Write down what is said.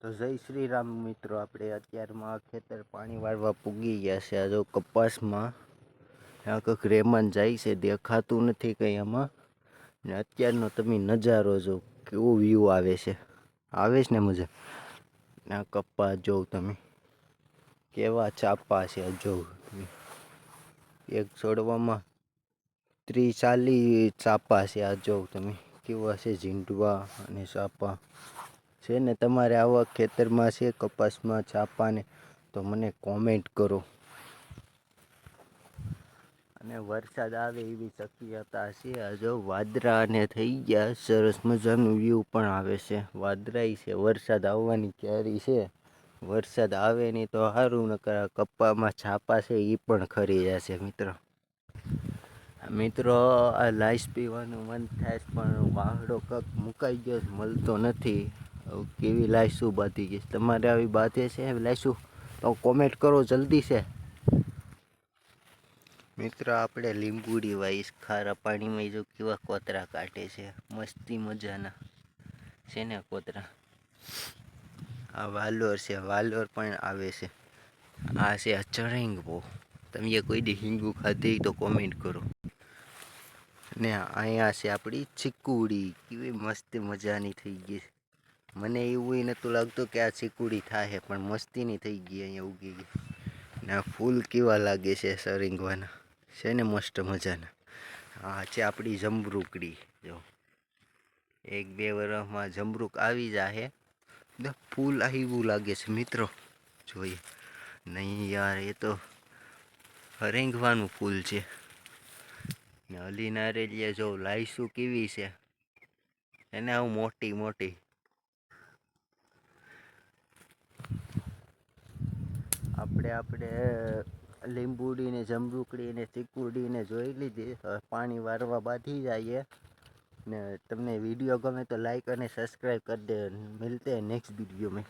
તો જય શ્રી રામ મિત્રો, આપણે અત્યારમાં ખેતર પાણી વાળવા પૂગી ગયા છે. આ જો કપાસમાં આ કંઈક રેમાન જાય છે, દેખાતું નથી કંઈ આમાં. ને અત્યારનો તમે નજારો જો, કેવો વ્યૂ આવે છે. આવે છે ને મજા. ને આ કપાસ જોઉં તમે કેવા ચાપા છે. જોઉં એક છોડવામાં 30-40 ચાપા છે. આ જોઉં તમે કેવા છે, ઝીંડવા અને ચાપા છે ને. તમારે આવા ખેતરમાં છે કપાસમાં ચાપાને તો મને કોમેન્ટ કરો. અને વરસાદ આવે એવી શક્યતા છે. આ જો વાદળા ને થઈ ગયા, સરસ મજાનું વ્યૂ પણ આવે છે. વાદળાય છે, વરસાદ આવવાની તૈયારી છે. વરસાદ આવે નહીં તો સારું, નકર કપ્પામાં છાપા છે એ પણ ખરી જશે મિત્રો. મિત્રો આ લાઈસ પીવાનું મન થાય પણ વાહડો કક મુકાઈ ગયો, મળતો નથી. કેવી લાઈશું બાંધી ગઈ. તમારે આવી બાંધે છે લાઈશું તો કોમેન્ટ કરો જલ્દી છે. મિત્રો આપણે લીંબુડી વાઈશ ખારા પાણીમાં જો કેવા કોતરા કાઢે છે, મસ્તી મજાના છે ને કોતરા. આ વાલોર છે, વાલોર પણ આવે છે. આ છે આ ચરેન્ગવો. તમે કોઈ દી હિંગુ ખાધી તો કોમેન્ટ કરો. ને અહીંયા છે આપણી ચીકુડી, કેવી મસ્ત મજાની થઈ ગઈ. મને એવું નહોતું લાગતું કે આ ચીકુડી થાય, પણ મસ્તીની થઈ ગઈ. અહીંયા ઉગી ગઈ ને આ ફૂલ કેવા લાગે છે સરિંગવાના, છે ને મસ્ત મજાના. આ છે આપણી જમરૂકડી. જો 1-2 વર્ષમાં જમરૂક આવી જાહે. ફૂલ આવ્યું લાગે છે મિત્રો, જોઈએ. નહીં યાર, એ તો હરેંગવાનું ફૂલ છે. ને હલી નારેલિયા જો લાઈશું કેવી છે એને, આવું મોટી મોટી. આપણે લીંબુડીને જમરૂકડીને ચીકુડીને જોઈ લીધી. પાણી વારવા બાંધી જઈએ. ને તમને વિડીયો ગમે તો લાઈક અને સબસ્ક્રાઈબ કરી દે. મિલતે हैं नेक्स्ट वीडियो में.